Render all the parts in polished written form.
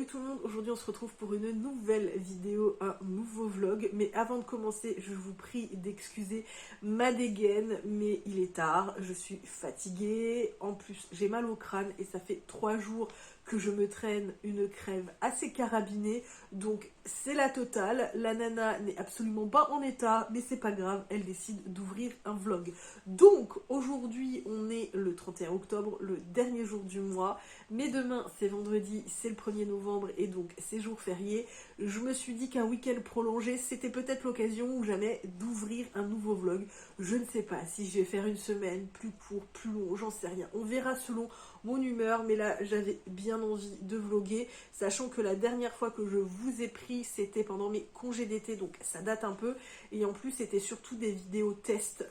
Salut tout le monde, aujourd'hui on se retrouve pour une nouvelle vidéo, un nouveau vlog. Mais avant de commencer, je vous prie d'excuser ma dégaine, mais il est tard, je suis fatiguée. En plus, j'ai mal au crâne et ça fait 3 jours que je me traîne une crève assez carabinée. Donc c'est la totale, la nana n'est absolument pas en état, mais c'est pas grave, elle décide d'ouvrir un vlog. Donc aujourd'hui on est le 31 octobre, le dernier jour du mois. Mais demain, c'est vendredi, c'est le 1er novembre et donc c'est jour férié. Je me suis dit qu'un week-end prolongé, c'était peut-être l'occasion ou jamais d'ouvrir un nouveau vlog. Je ne sais pas si je vais faire une semaine, plus court, plus long, j'en sais rien. On verra selon mon humeur, mais là, j'avais bien envie de vlogger, sachant que la dernière fois que je vous ai pris, c'était pendant mes congés d'été, donc ça date un peu. Et en plus, c'était surtout des vidéos tests,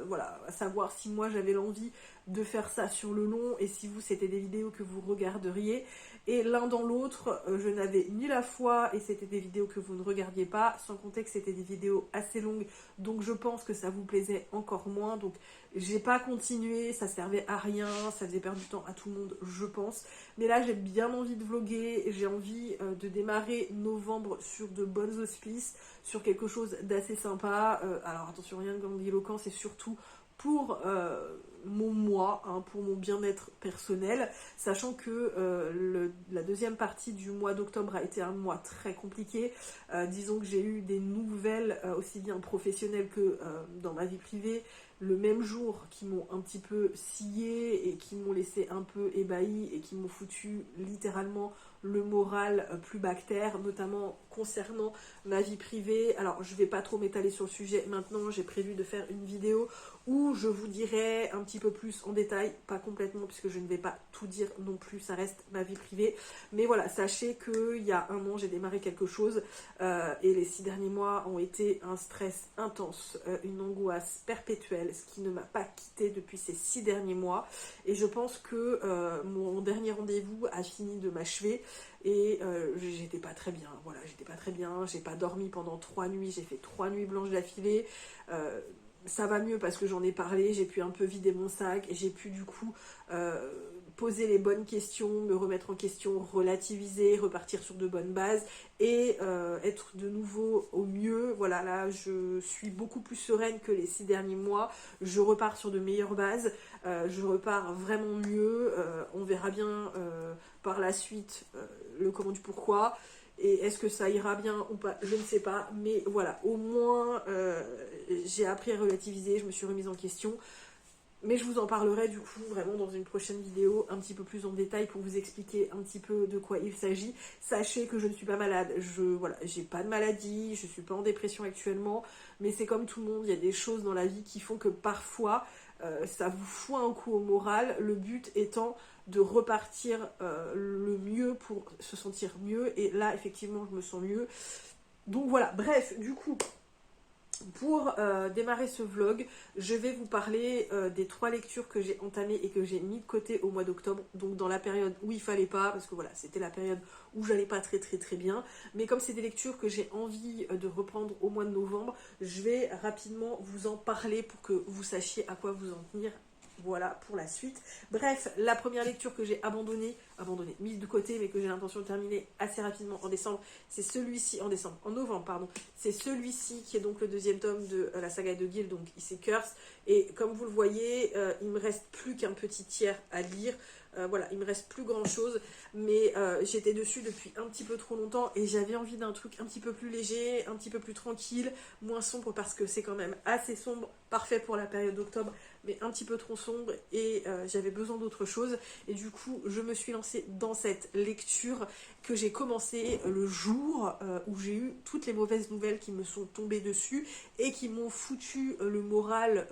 voilà, à savoir si moi j'avais l'envie de faire ça sur le long et si vous c'était des vidéos que vous regarderiez. Et l'un dans l'autre, je n'avais ni la foi et c'était des vidéos que vous ne regardiez pas, sans compter que c'était des vidéos assez longues, donc je pense que ça vous plaisait encore moins. Donc j'ai pas continué, ça servait à rien, ça faisait perdre du temps à tout le monde, je pense. Mais là j'ai bien envie de vlogger, j'ai envie de démarrer novembre sur de bonnes auspices, sur quelque chose d'assez sympa. Alors attention, rien de grandiloquent, c'est surtout pour mon moi, hein, pour mon bien-être personnel, sachant que la deuxième partie du mois d'octobre a été un mois très compliqué. Disons que j'ai eu des nouvelles, aussi bien professionnelles que dans ma vie privée, le même jour, qui m'ont un petit peu scié et qui m'ont laissé un peu ébahi et qui m'ont foutu littéralement le moral plus bactère, notamment concernant ma vie privée. Alors je vais pas trop m'étaler sur le sujet maintenant, j'ai prévu de faire une vidéo où je vous dirai un petit peu plus en détail, pas complètement puisque je ne vais pas tout dire non plus, ça reste ma vie privée. Mais voilà, sachez qu'il y a un an j'ai démarré quelque chose et les 6 derniers mois ont été un stress intense, une angoisse perpétuelle, ce qui ne m'a pas quittée depuis ces 6 derniers mois. Et je pense que mon dernier rendez-vous a fini de m'achever. Et j'étais pas très bien, voilà, j'étais pas très bien, j'ai pas dormi pendant 3 nuits, j'ai fait 3 nuits blanches d'affilée. Ça va mieux parce que j'en ai parlé, j'ai pu un peu vider mon sac, et j'ai pu du coup poser les bonnes questions, me remettre en question, relativiser, repartir sur de bonnes bases et être de nouveau au mieux. Voilà, là je suis beaucoup plus sereine que les 6 derniers mois, je repars sur de meilleures bases, je repars vraiment mieux, on verra bien par la suite le comment du pourquoi. Et est-ce que ça ira bien ou pas, je ne sais pas, mais voilà, au moins j'ai appris à relativiser, je me suis remise en question. Mais je vous en parlerai du coup vraiment dans une prochaine vidéo un petit peu plus en détail pour vous expliquer un petit peu de quoi il s'agit. Sachez que je ne suis pas malade, voilà, j'ai pas de maladie, je suis pas en dépression actuellement, mais c'est comme tout le monde, il y a des choses dans la vie qui font que parfois ça vous fout un coup au moral, le but étant de repartir le mieux pour se sentir mieux, et là effectivement je me sens mieux. Donc voilà, bref, du coup pour démarrer ce vlog, je vais vous parler des 3 lectures que j'ai entamées et que j'ai mis de côté au mois d'octobre, donc dans la période où il fallait pas, parce que voilà, c'était la période où j'allais pas très bien, mais comme c'est des lectures que j'ai envie de reprendre au mois de novembre, je vais rapidement vous en parler pour que vous sachiez à quoi vous en tenir. Voilà pour la suite. Bref, la première lecture que j'ai abandonnée, mise de côté, mais que j'ai l'intention de terminer assez rapidement en décembre, c'est celui-ci, en novembre, pardon. C'est celui-ci qui est donc le 2e tome de la saga de Guild, donc ici Curse. Et comme vous le voyez, il me reste plus qu'un petit tiers à lire. Voilà, il me reste plus grand chose, mais j'étais dessus depuis un petit peu trop longtemps et j'avais envie d'un truc un petit peu plus léger, un petit peu plus tranquille, moins sombre, parce que c'est quand même assez sombre, parfait pour la période d'octobre, mais un petit peu trop sombre, et j'avais besoin d'autre chose. Et du coup je me suis lancée dans cette lecture que j'ai commencé le jour où j'ai eu toutes les mauvaises nouvelles qui me sont tombées dessus et qui m'ont foutu le moral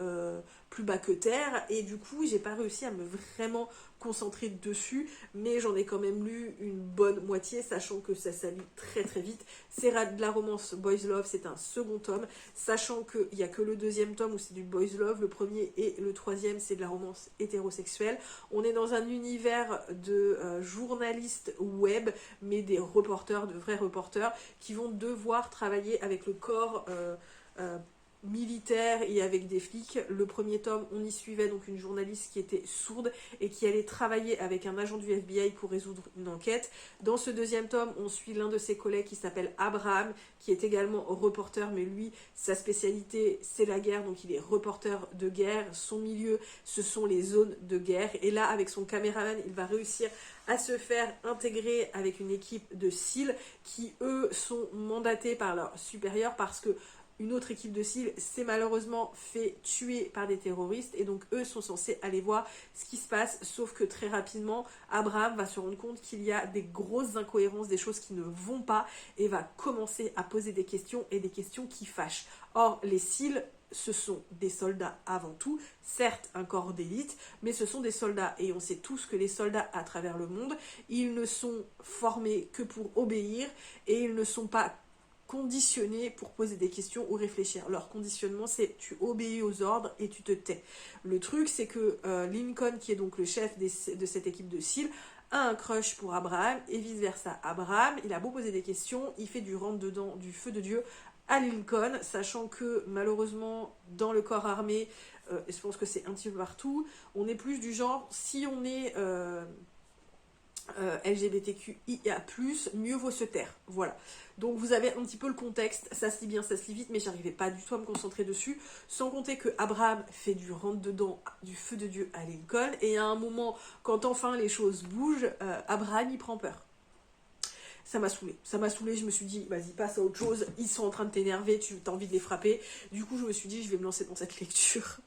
plus bas que terre, et du coup j'ai pas réussi à me vraiment concentrer dessus, mais j'en ai quand même lu une bonne moitié, sachant que ça s'allie très très vite. C'est de la romance Boys Love, c'est un second tome, sachant qu'il n'y a que le 2e tome où c'est du Boys Love, le premier et le 3e c'est de la romance hétérosexuelle. On est dans un univers de journalistes web, mais des reporters, de vrais reporters, qui vont devoir travailler avec le corps militaire et avec des flics. Le premier tome, on y suivait donc une journaliste qui était sourde et qui allait travailler avec un agent du FBI pour résoudre une enquête. Dans ce deuxième tome, on suit l'un de ses collègues qui s'appelle Abraham, qui est également reporter, mais lui, sa spécialité, c'est la guerre, donc il est reporter de guerre. Son milieu, ce sont les zones de guerre. Et là, avec son caméraman, il va réussir à se faire intégrer avec une équipe de SEAL qui, eux, sont mandatés par leurs supérieurs parce que une autre équipe de SEAL s'est malheureusement fait tuer par des terroristes et donc eux sont censés aller voir ce qui se passe, sauf que très rapidement Abraham va se rendre compte qu'il y a des grosses incohérences, des choses qui ne vont pas et va commencer à poser des questions et des questions qui fâchent. Or les SEAL, ce sont des soldats avant tout, certes un corps d'élite, mais ce sont des soldats et on sait tous que les soldats à travers le monde, ils ne sont formés que pour obéir et ils ne sont pas conditionnés pour poser des questions ou réfléchir. Leur conditionnement, c'est tu obéis aux ordres et tu te tais. Le truc, c'est que Lincoln, qui est donc le chef de cette équipe de SEAL, a un crush pour Abraham et vice-versa. Abraham, il a beau poser des questions, il fait du rentre-dedans, du feu de Dieu à Lincoln, sachant que malheureusement, dans le corps armé, et je pense que c'est un petit peu partout, on est plus du genre, si on est LGBTQIA+, mieux vaut se taire. Voilà. Donc vous avez un petit peu le contexte, ça se lit bien, ça se lit vite, mais j'arrivais pas du tout à me concentrer dessus, sans compter que Abraham fait du rentre-dedans, du feu de Dieu à Lincoln, et à un moment, quand enfin les choses bougent, Abraham y prend peur. Ça m'a saoulé, je me suis dit, vas-y, passe à autre chose, ils sont en train de t'énerver, tu as envie de les frapper. Du coup, je me suis dit, je vais me lancer dans cette lecture.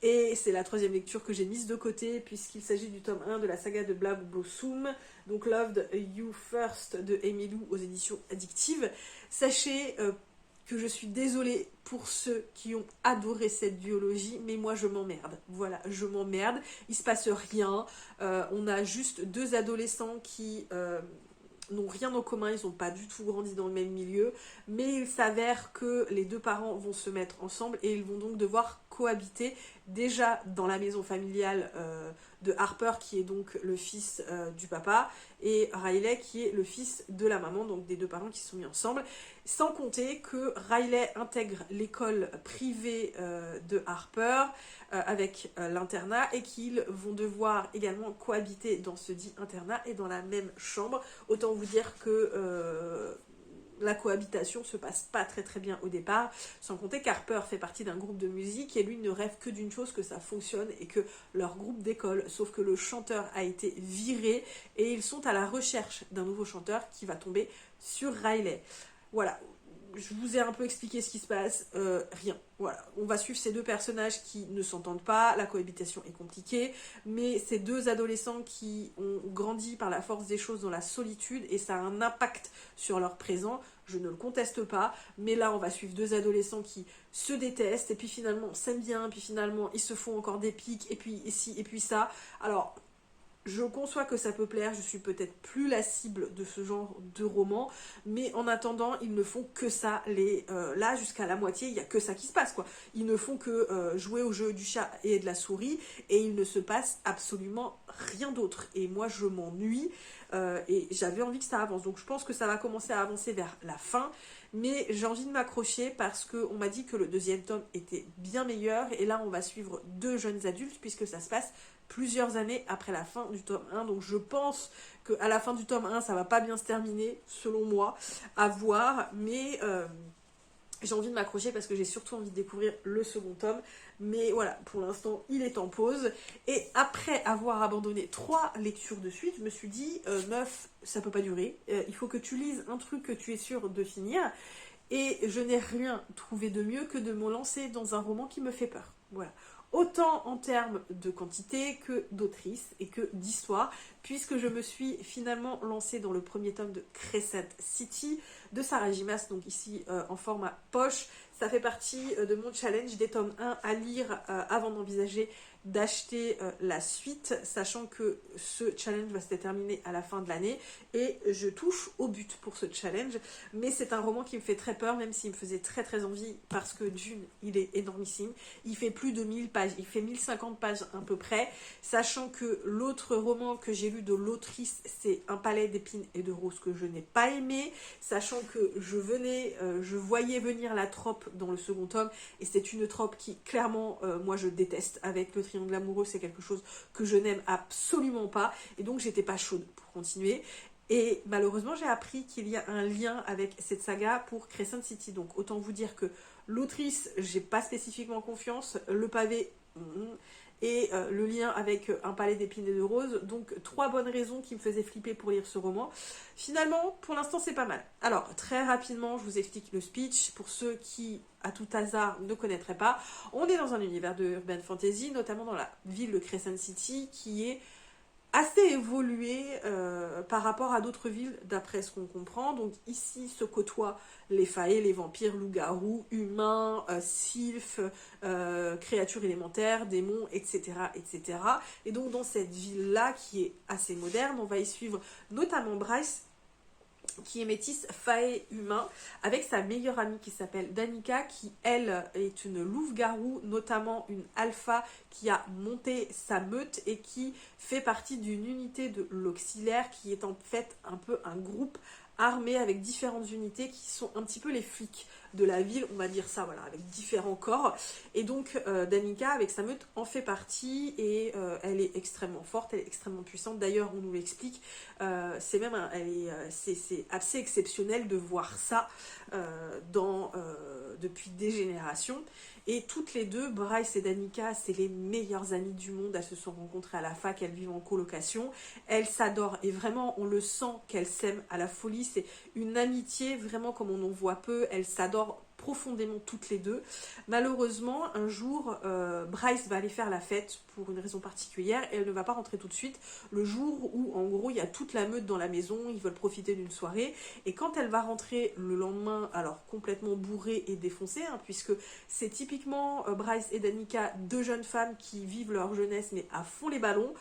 Et c'est la troisième lecture que j'ai mise de côté, puisqu'il s'agit du tome 1 de la saga de Black Blossom, donc Loved You First de Amy Lou aux éditions addictives. Sachez que je suis désolée pour ceux qui ont adoré cette duologie, mais moi je m'emmerde. Voilà, je m'emmerde, il se passe rien. On a juste deux adolescents qui n'ont rien en commun, ils n'ont pas du tout grandi dans le même milieu, mais il s'avère que les deux parents vont se mettre ensemble et ils vont donc devoir cohabiter déjà dans la maison familiale de Harper, qui est donc le fils du papa, et Riley qui est le fils de la maman, donc des deux parents qui se sont mis ensemble, sans compter que Riley intègre l'école privée de Harper avec l'internat et qu'ils vont devoir également cohabiter dans ce dit internat et dans la même chambre. Autant vous dire que la cohabitation se passe pas très très bien au départ, sans compter qu'Harper fait partie d'un groupe de musique et lui ne rêve que d'une chose, que ça fonctionne et que leur groupe décolle, sauf que le chanteur a été viré et ils sont à la recherche d'un nouveau chanteur qui va tomber sur Riley. Voilà, je vous ai un peu expliqué ce qui se passe, rien. Voilà, on va suivre ces deux personnages qui ne s'entendent pas, la cohabitation est compliquée, mais ces deux adolescents qui ont grandi par la force des choses dans la solitude et ça a un impact sur leur présent, je ne le conteste pas, mais là on va suivre deux adolescents qui se détestent et puis finalement s'aiment bien, puis finalement ils se font encore des pics et puis ici et puis ça. Alors je conçois que ça peut plaire, je suis peut-être plus la cible de ce genre de roman, mais en attendant, ils ne font que ça. Là, jusqu'à la moitié, il n'y a que ça qui se passe, quoi. Ils ne font que jouer au jeu du chat et de la souris, et il ne se passe absolument rien d'autre. Et moi, je m'ennuie, et j'avais envie que ça avance. Donc je pense que ça va commencer à avancer vers la fin, mais j'ai envie de m'accrocher parce qu'on m'a dit que le deuxième tome était bien meilleur, et là, on va suivre deux jeunes adultes, puisque ça se passe plusieurs années après la fin du tome 1, donc je pense qu'à la fin du tome 1 ça va pas bien se terminer selon moi, à voir, mais j'ai envie de m'accrocher parce que j'ai surtout envie de découvrir le second tome, mais voilà, pour l'instant il est en pause, et après avoir abandonné 3 lectures de suite, je me suis dit, meuf, ça peut pas durer, il faut que tu lises un truc que tu es sûre de finir, et je n'ai rien trouvé de mieux que de me lancer dans un roman qui me fait peur, voilà. Autant en termes de quantité que d'autrice et que d'histoire, puisque je me suis finalement lancée dans le premier tome de Crescent City de Sarah J. Maas, donc ici en format poche. Ça fait partie de mon challenge des tomes 1 à lire avant d'envisager d'acheter la suite, sachant que ce challenge va se terminer à la fin de l'année et je touche au but pour ce challenge, mais c'est un roman qui me fait très peur, même s'il me faisait très très envie, parce que d'une, il est énormissime, il fait plus de 1000 pages, il fait 1050 pages à peu près, sachant que l'autre roman que j'ai lu de l'autrice, c'est Un palais d'épines et de roses que je n'ai pas aimé, sachant que je voyais venir la trope dans le second tome, et c'est une trope qui, clairement, moi je déteste. Avec le triangle amoureux, c'est quelque chose que je n'aime absolument pas, et donc j'étais pas chaude pour continuer. Et malheureusement, j'ai appris qu'il y a un lien avec cette saga pour Crescent City. Donc autant vous dire que l'autrice, j'ai pas spécifiquement confiance, le pavé, et le lien avec un palais d'épines et de roses. Donc 3 bonnes raisons qui me faisaient flipper pour lire ce roman. Finalement, pour l'instant, c'est pas mal. Alors, très rapidement, je vous explique le speech. Pour ceux qui, à tout hasard, ne connaîtraient pas, on est dans un univers de urban fantasy, notamment dans la ville de Crescent City, qui est assez évolué par rapport à d'autres villes, d'après ce qu'on comprend. Donc ici se côtoient les faées, les vampires, loups-garous, humains, sylphes, créatures élémentaires, démons, etc., etc. Et donc dans cette ville-là, qui est assez moderne, on va y suivre notamment Bryce, qui est métisse faé humain, avec sa meilleure amie qui s'appelle Danica, qui elle est une louve-garou, notamment une alpha qui a monté sa meute et qui fait partie d'une unité de l'auxiliaire, qui est en fait un peu un groupe armé avec différentes unités qui sont un petit peu les flics de la ville, on va dire ça, voilà, avec différents corps. Et donc Danica, avec sa meute, en fait partie, et elle est extrêmement forte, elle est extrêmement puissante. D'ailleurs, on nous l'explique, c'est même c'est assez exceptionnel de voir ça depuis des générations. Et toutes les deux, Bryce et Danica, c'est les meilleures amies du monde. Elles se sont rencontrées à la fac, elles vivent en colocation. Elles s'adorent et vraiment, on le sent qu'elles s'aiment à la folie. C'est une amitié vraiment comme on en voit peu. Elles s'adorent profondément toutes les deux. Malheureusement, un jour, Bryce va aller faire la fête pour une raison particulière et elle ne va pas rentrer tout de suite. Le jour où, en gros, il y a toute la meute dans la maison, ils veulent profiter d'une soirée. Et quand elle va rentrer le lendemain, alors complètement bourrée et défoncée, hein, puisque c'est typiquement Bryce et Danica, 2 jeunes femmes qui vivent leur jeunesse mais à fond les ballons.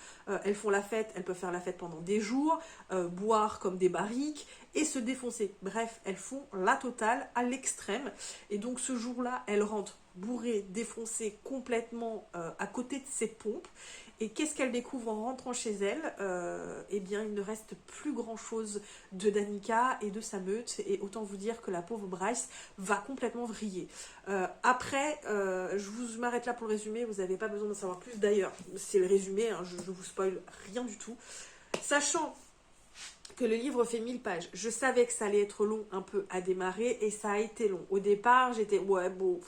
Elles font la fête, elles peuvent faire la fête pendant des jours, boire comme des barriques et se défoncer. Bref, elles font la totale à l'extrême. Et donc ce jour-là, elles rentrent bourrées, défoncées, complètement à côté de ses pompes. Et qu'est-ce qu'elle découvre en rentrant chez elle? Eh bien, il ne reste plus grand-chose de Danica et de sa meute. Et autant vous dire que la pauvre Bryce va complètement vriller. Après, je m'arrête là pour le résumé. Vous n'avez pas besoin de savoir plus. D'ailleurs, c'est le résumé. Hein, je vous spoil rien du tout. Sachant que le livre fait 1000 pages. Je savais que ça allait être long un peu à démarrer et ça a été long. Au départ, j'étais, ouais, bon,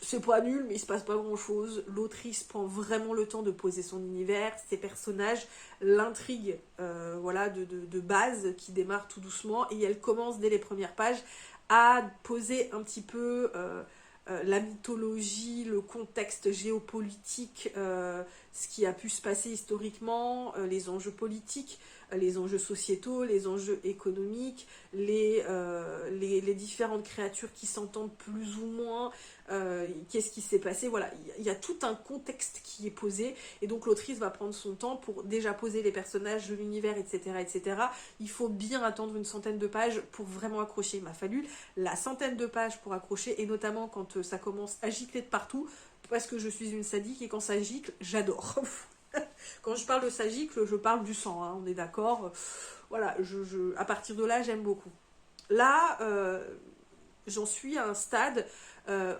c'est pas nul, mais il se passe pas grand chose. L'autrice prend vraiment le temps de poser son univers, ses personnages, l'intrigue voilà, de base qui démarre tout doucement et elle commence dès les premières pages à poser un petit peu la mythologie, le contexte géopolitique, ce qui a pu se passer historiquement, les enjeux politiques, les enjeux sociétaux, les enjeux économiques, les différentes créatures qui s'entendent plus ou moins, qu'est-ce qui s'est passé, voilà, il y a tout un contexte qui est posé, et donc l'autrice va prendre son temps pour déjà poser les personnages, l'univers, etc., etc. Il faut bien attendre une centaine de pages pour vraiment accrocher. Il m'a fallu la centaine de pages pour accrocher, et notamment quand ça commence à gicler de partout, parce que je suis une sadique, et quand ça gicle, j'adore. Quand je parle de ça gicle, je parle du sang, hein, on est d'accord. Voilà, à partir de là, j'aime beaucoup. Là, j'en suis à un stade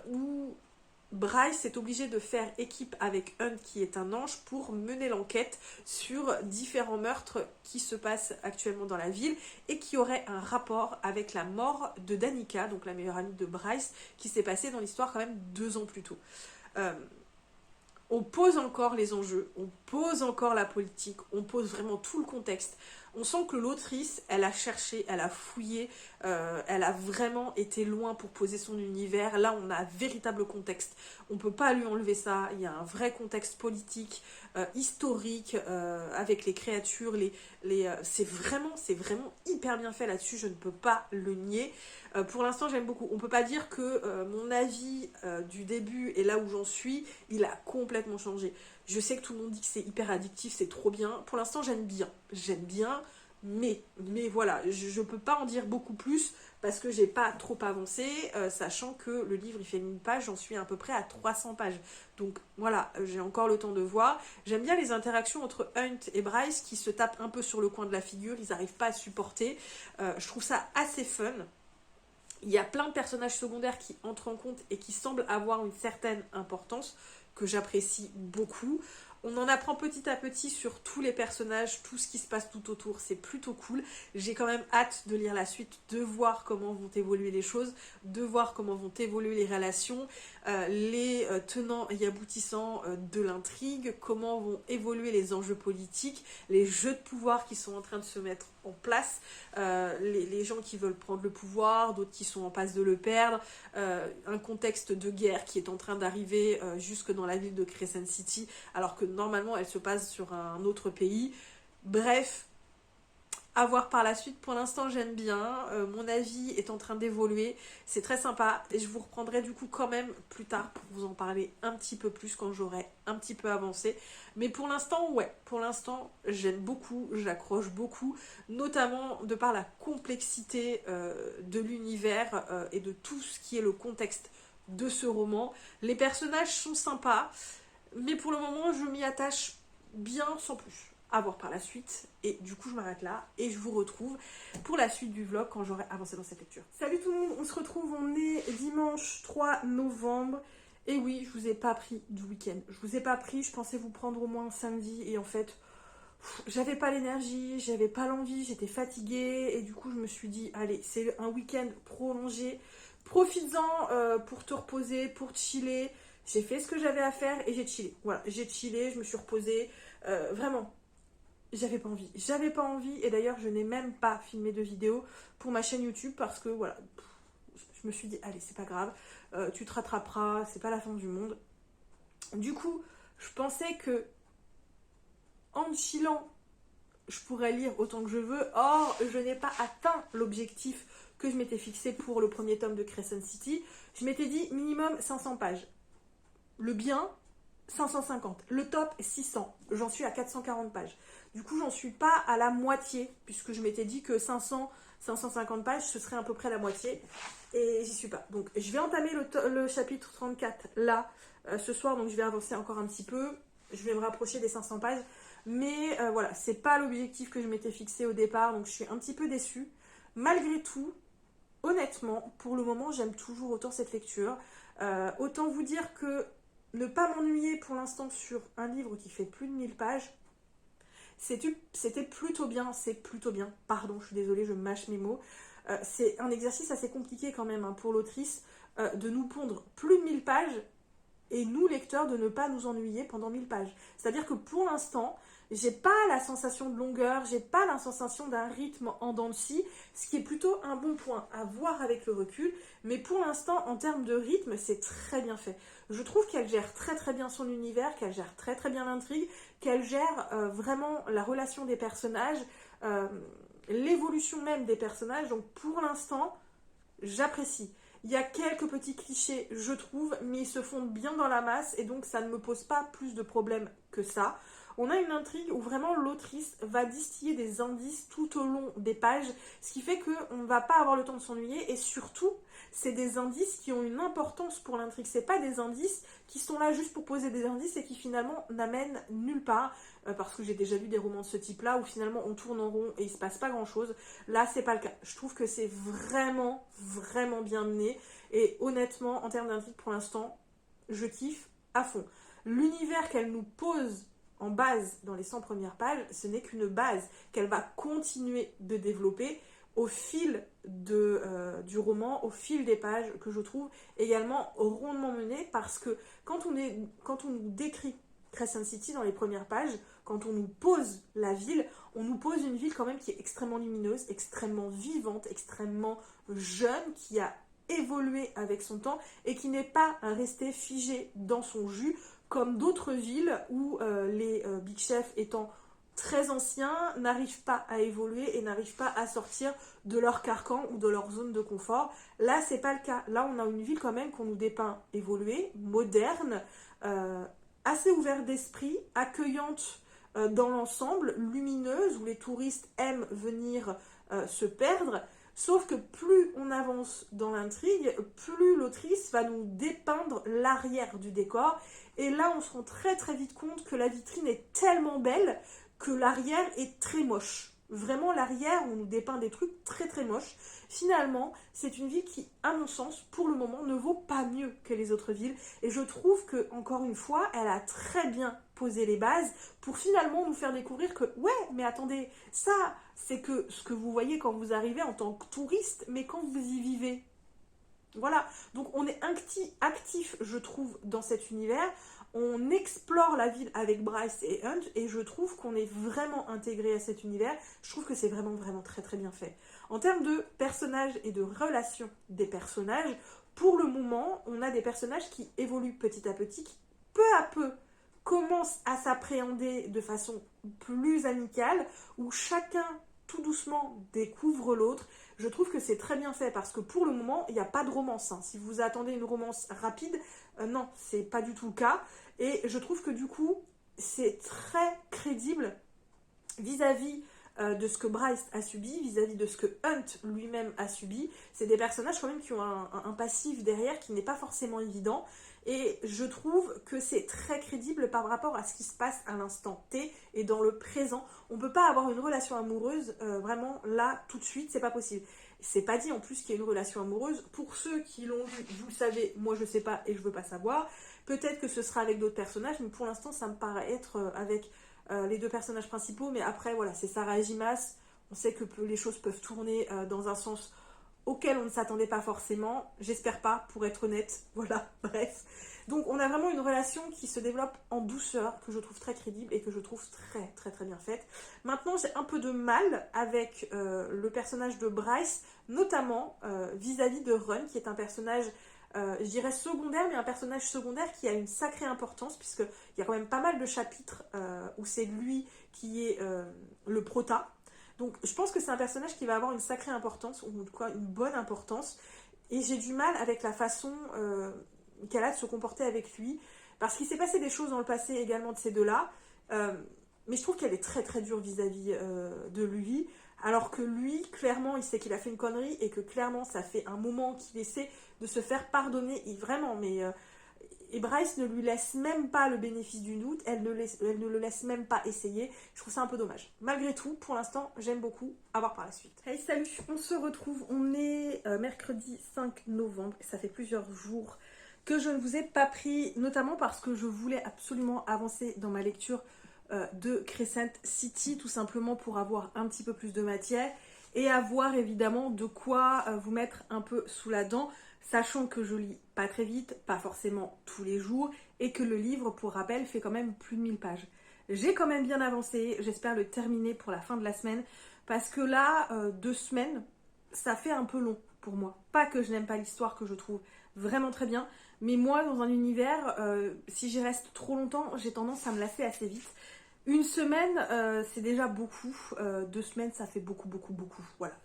où Bryce est obligé de faire équipe avec Hunt, qui est un ange, pour mener l'enquête sur différents meurtres qui se passent actuellement dans la ville et qui auraient un rapport avec la mort de Danica, donc la meilleure amie de Bryce, qui s'est passée dans l'histoire quand même 2 ans plus tôt. On pose encore les enjeux, on pose encore la politique, on pose vraiment tout le contexte. On sent que l'autrice, elle a cherché, elle a fouillé, elle a vraiment été loin pour poser son univers. Là, on a un véritable contexte. On ne peut pas lui enlever ça. Il y a un vrai contexte politique, historique, avec les créatures. C'est vraiment hyper bien fait là-dessus. Je ne peux pas le nier. Pour l'instant, j'aime beaucoup. On ne peut pas dire que mon avis du début et là où j'en suis, il a complètement changé. Je sais que tout le monde dit que c'est hyper addictif, c'est trop bien. Pour l'instant, j'aime bien, mais voilà, je ne peux pas en dire beaucoup plus parce que j'ai pas trop avancé, sachant que le livre, il fait 1000 pages, j'en suis à peu près à 300 pages. Donc voilà, j'ai encore le temps de voir. J'aime bien les interactions entre Hunt et Bryce qui se tapent un peu sur le coin de la figure, ils n'arrivent pas à supporter. Je trouve ça assez fun. Il y a plein de personnages secondaires qui entrent en compte et qui semblent avoir une certaine importance que j'apprécie beaucoup. On en apprend petit à petit sur tous les personnages, tout ce qui se passe tout autour, c'est plutôt cool. J'ai quand même hâte de lire la suite, de voir comment vont évoluer les choses, de voir comment vont évoluer les relations, les tenants et aboutissants de l'intrigue, comment vont évoluer les enjeux politiques, les jeux de pouvoir qui sont en train de se mettre en place, les gens qui veulent prendre le pouvoir, d'autres qui sont en passe de le perdre, un contexte de guerre qui est en train d'arriver jusque dans la ville de Crescent City, alors que normalement elle se passe sur un autre pays. Bref, à voir par la suite. Pour l'instant j'aime bien, mon avis est en train d'évoluer, c'est très sympa et je vous reprendrai du coup quand même plus tard pour vous en parler un petit peu plus quand j'aurai un petit peu avancé. Mais pour l'instant, ouais, pour l'instant j'aime beaucoup, j'accroche beaucoup, notamment de par la complexité de l'univers et de tout ce qui est le contexte de ce roman. Les personnages sont sympas, mais pour le moment je m'y attache bien sans plus. À voir par la suite, et du coup je m'arrête là et je vous retrouve pour la suite du vlog quand j'aurai avancé dans cette lecture. Salut tout le monde, on se retrouve, on est dimanche 3 novembre et oui, je vous ai pas pris du week-end, je vous ai pas pris, je pensais vous prendre au moins samedi et en fait j'avais pas l'énergie, j'avais pas l'envie, j'étais fatiguée et du coup je me suis dit allez, c'est un week-end prolongé, profites-en pour te reposer, pour chiller. J'ai fait ce que j'avais à faire et j'ai chillé, voilà, j'ai chillé, je me suis reposée, vraiment. J'avais pas envie et d'ailleurs je n'ai même pas filmé de vidéo pour ma chaîne YouTube parce que voilà, je me suis dit allez c'est pas grave, tu te rattraperas, c'est pas la fin du monde. Du coup, je pensais que en chillant, je pourrais lire autant que je veux, or je n'ai pas atteint l'objectif que je m'étais fixé pour le premier tome de Crescent City. Je m'étais dit minimum 500 pages. Le bien, 550. Le top, 600. J'en suis à 440 pages. Du coup, j'en suis pas à la moitié, puisque je m'étais dit que 500, 550 pages, ce serait à peu près la moitié. Et j'y suis pas. Donc, je vais entamer le chapitre 34 là, ce soir. Donc, je vais avancer encore un petit peu. Je vais me rapprocher des 500 pages. Mais voilà, c'est pas l'objectif que je m'étais fixé au départ. Donc, je suis un petit peu déçue. Malgré tout, honnêtement, pour le moment, j'aime toujours autant cette lecture. Autant vous dire que ne pas m'ennuyer pour l'instant sur un livre qui fait plus de 1000 pages, c'était plutôt bien, c'est plutôt bien. Pardon, je suis désolée, je mâche mes mots. C'est un exercice assez compliqué quand même hein, pour l'autrice de nous pondre plus de 1000 pages et nous, lecteurs, de ne pas nous ennuyer pendant 1000 pages. C'est-à-dire que pour l'instant, j'ai pas la sensation de longueur, j'ai pas la sensation d'un rythme en dents de scie, ce qui est plutôt un bon point à voir avec le recul, mais pour l'instant, en termes de rythme, c'est très bien fait. Je trouve qu'elle gère très très bien son univers, qu'elle gère très très bien l'intrigue, qu'elle gère vraiment la relation des personnages, l'évolution même des personnages, donc pour l'instant, j'apprécie. Il y a quelques petits clichés, je trouve, mais ils se fondent bien dans la masse et donc ça ne me pose pas plus de problèmes que ça. On a une intrigue où vraiment l'autrice va distiller des indices tout au long des pages, ce qui fait qu'on ne va pas avoir le temps de s'ennuyer et surtout, c'est des indices qui ont une importance pour l'intrigue. C'est pas des indices qui sont là juste pour poser des indices et qui finalement n'amènent nulle part. Parce que j'ai déjà lu des romans de ce type-là où finalement on tourne en rond et il se passe pas grand-chose. Là, c'est pas le cas. Je trouve que c'est vraiment, vraiment bien mené. Et honnêtement, en termes d'intrigue, pour l'instant, je kiffe à fond. L'univers qu'elle nous pose en base dans les 100 premières pages, ce n'est qu'une base qu'elle va continuer de développer au fil du roman, au fil des pages, que je trouve également rondement mené, parce que quand on nous décrit Crescent City dans les premières pages, quand on nous pose la ville, on nous pose une ville quand même qui est extrêmement lumineuse, extrêmement vivante, extrêmement jeune, qui a évolué avec son temps et qui n'est pas restée figée dans son jus, comme d'autres villes où les big chefs étant très anciens n'arrivent pas à évoluer et n'arrivent pas à sortir de leur carcan ou de leur zone de confort. Là, c'est pas le cas. Là, on a une ville quand même qu'on nous dépeint évoluée, moderne, assez ouverte d'esprit, accueillante dans l'ensemble, lumineuse, où les touristes aiment venir se perdre. Sauf que plus on avance dans l'intrigue, plus l'autrice va nous dépeindre l'arrière du décor. Et là, on se rend très très vite compte que la vitrine est tellement belle que l'arrière est très moche. Vraiment, l'arrière, on nous dépeint des trucs très très moches. Finalement, c'est une ville qui, à mon sens, pour le moment, ne vaut pas mieux que les autres villes. Et je trouve que, encore une fois, elle a très bien posé les bases pour finalement nous faire découvrir que, ouais, mais attendez, ça, c'est que ce que vous voyez quand vous arrivez en tant que touriste, mais quand vous y vivez. Voilà, donc on est actif, je trouve, dans cet univers. On explore la ville avec Bryce et Hunt et je trouve qu'on est vraiment intégré à cet univers. Je trouve que c'est vraiment, vraiment très, très bien fait. En termes de personnages et de relations des personnages, pour le moment, on a des personnages qui évoluent petit à petit, qui peu à peu commencent à s'appréhender de façon plus amicale, où chacun tout doucement découvre l'autre. Je trouve que c'est très bien fait parce que pour le moment, il n'y a pas de romance. Si vous attendez une romance rapide, non, c'est pas du tout le cas. Et je trouve que du coup, c'est très crédible vis-à-vis de ce que Bryce a subi, vis-à-vis de ce que Hunt lui-même a subi. C'est des personnages quand même qui ont un passif derrière qui n'est pas forcément évident. Et je trouve que c'est très crédible par rapport à ce qui se passe à l'instant T et dans le présent. On ne peut pas avoir une relation amoureuse vraiment là, tout de suite, c'est pas possible. C'est pas dit en plus qu'il y a une relation amoureuse. Pour ceux qui l'ont vu, vous le savez, moi je sais pas et je veux pas savoir. Peut-être que ce sera avec d'autres personnages, mais pour l'instant ça me paraît être avec les deux personnages principaux. Mais après, voilà, c'est Sarah et Jimas. On sait que les choses peuvent tourner dans un sens auquel on ne s'attendait pas forcément. J'espère pas, pour être honnête. Voilà, bref. Donc on a vraiment une relation qui se développe en douceur, que je trouve très crédible et que je trouve très très très bien faite. Maintenant, j'ai un peu de mal avec le personnage de Bryce, notamment vis-à-vis de Run, qui est un personnage, je dirais secondaire, mais un personnage secondaire qui a une sacrée importance, puisqu'il y a quand même pas mal de chapitres où c'est lui qui est le prota. Donc je pense que c'est un personnage qui va avoir une sacrée importance, ou quoi, une bonne importance. Et j'ai du mal avec la façon qu'elle a de se comporter avec lui. Parce qu'il s'est passé des choses dans le passé également de ces deux-là. Mais je trouve qu'elle est très très dure vis-à-vis de lui. Alors que lui, clairement, il sait qu'il a fait une connerie et que clairement, ça fait un moment qu'il essaie de se faire pardonner. Et vraiment, mais... et Bryce ne lui laisse même pas le bénéfice du doute, elle ne le laisse même pas essayer. Je trouve ça un peu dommage. Malgré tout, pour l'instant, j'aime beaucoup. À voir par la suite. Hey, salut, on se retrouve. On est mercredi 5 novembre. Ça fait plusieurs jours que je ne vous ai pas pris, notamment parce que je voulais absolument avancer dans ma lecture de Crescent City, tout simplement pour avoir un petit peu plus de matière et avoir évidemment de quoi vous mettre un peu sous la dent. Sachant que je lis pas très vite, pas forcément tous les jours, et que le livre, pour rappel, fait quand même plus de 1000 pages. J'ai quand même bien avancé, j'espère le terminer pour la fin de la semaine, parce que là, 2 semaines, ça fait un peu long pour moi. Pas que je n'aime pas l'histoire, que je trouve vraiment très bien, mais moi, dans un univers, si j'y reste trop longtemps, j'ai tendance à me lasser assez vite. Une semaine, c'est déjà beaucoup. 2 semaines, ça fait beaucoup, beaucoup, beaucoup. Voilà.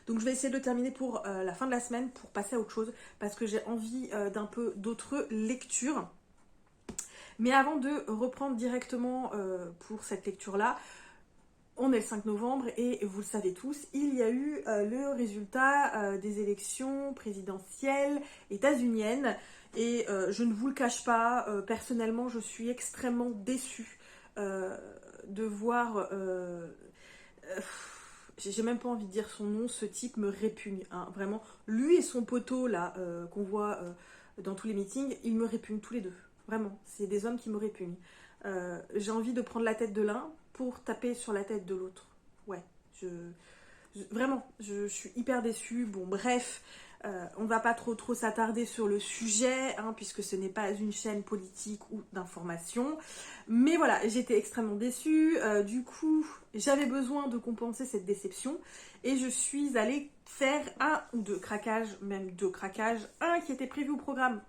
Donc je vais essayer de terminer pour la fin de la semaine pour passer à autre chose parce que j'ai envie d'un peu d'autres lectures. Mais avant de reprendre directement pour cette lecture-là, on est le 5 novembre et vous le savez tous, il y a eu le résultat des élections présidentielles états-uniennes. Et je ne vous le cache pas, personnellement, je suis extrêmement déçue de voir... j'ai même pas envie de dire son nom, ce type me répugne, hein, vraiment. Lui et son poteau, là, qu'on voit dans tous les meetings, ils me répugnent tous les deux. Vraiment, c'est des hommes qui me répugnent. J'ai envie de prendre la tête de l'un pour taper sur la tête de l'autre. Ouais, vraiment, je suis hyper déçue. Bon, bref, on ne va pas trop s'attarder sur le sujet, hein, puisque ce n'est pas une chaîne politique ou d'information. Mais voilà, j'étais extrêmement déçue. Du coup, j'avais besoin de compenser cette déception. Et je suis allée faire un ou deux craquages, même 2 craquages. Un qui était prévu au programme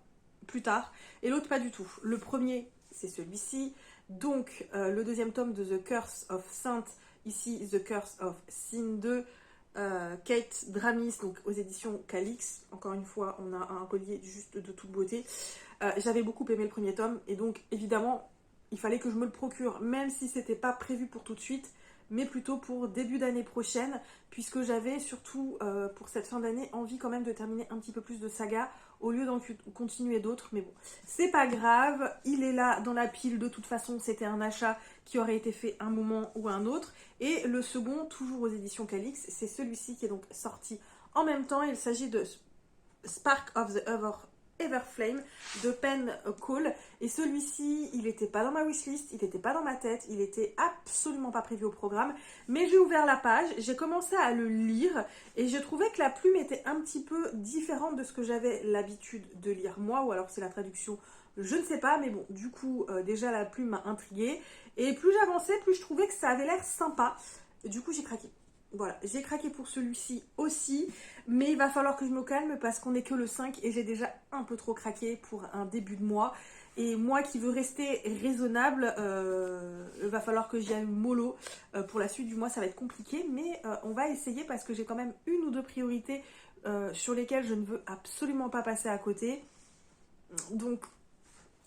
plus tard, et l'autre pas du tout. Le premier, c'est celui-ci. Donc, le deuxième tome de The Curse of Saint, ici The Curse of Sin 2, Kate Dramis, donc aux éditions Calix. Encore une fois, on a un relié juste de toute beauté. J'avais beaucoup aimé le premier tome, et donc évidemment, il fallait que je me le procure, même si c'était pas prévu pour tout de suite, mais plutôt pour début d'année prochaine, puisque j'avais surtout pour cette fin d'année envie quand même de terminer un petit peu plus de saga au lieu d'en continuer d'autres, mais bon, c'est pas grave, il est là dans la pile, de toute façon, c'était un achat qui aurait été fait un moment ou un autre, et le second, toujours aux éditions Calix, c'est celui-ci qui est donc sorti en même temps, il s'agit de Spark of the Everflame de Pen Call, et celui-ci il n'était pas dans ma wishlist, il n'était pas dans ma tête, il était absolument pas prévu au programme, mais j'ai ouvert la page, j'ai commencé à le lire et j'ai trouvé que la plume était un petit peu différente de ce que j'avais l'habitude de lire moi, ou alors c'est la traduction, je ne sais pas, mais bon, du coup déjà la plume m'a intriguée, et plus j'avançais, plus je trouvais que ça avait l'air sympa, du coup j'ai craqué. Voilà, j'ai craqué pour celui-ci aussi, mais il va falloir que je me calme parce qu'on n'est que le 5 et j'ai déjà un peu trop craqué pour un début de mois. Et moi qui veux rester raisonnable, il va falloir que j'y aille mollo. Pour la suite du mois, ça va être compliqué, mais on va essayer parce que j'ai quand même une ou deux priorités sur lesquelles je ne veux absolument pas passer à côté. Donc,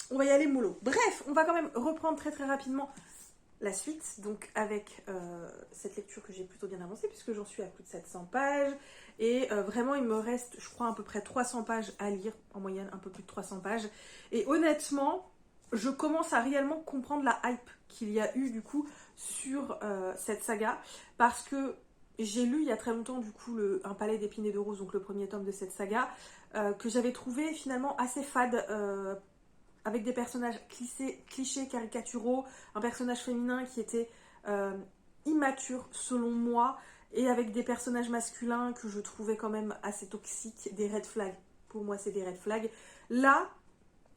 on va y aller mollo. Bref, on va quand même reprendre très très rapidement la suite, donc avec cette lecture que j'ai plutôt bien avancée puisque j'en suis à plus de 700 pages et vraiment il me reste je crois à peu près 300 pages à lire, en moyenne un peu plus de 300 pages, et honnêtement je commence à réellement comprendre la hype qu'il y a eu du coup sur cette saga, parce que j'ai lu il y a très longtemps du coup Un palais d'épines et de roses, donc le premier tome de cette saga, que j'avais trouvé finalement assez fade, avec des personnages clichés, caricaturaux, un personnage féminin qui était immature selon moi, et avec des personnages masculins que je trouvais quand même assez toxiques, des red flags. Pour moi, c'est des red flags. Là,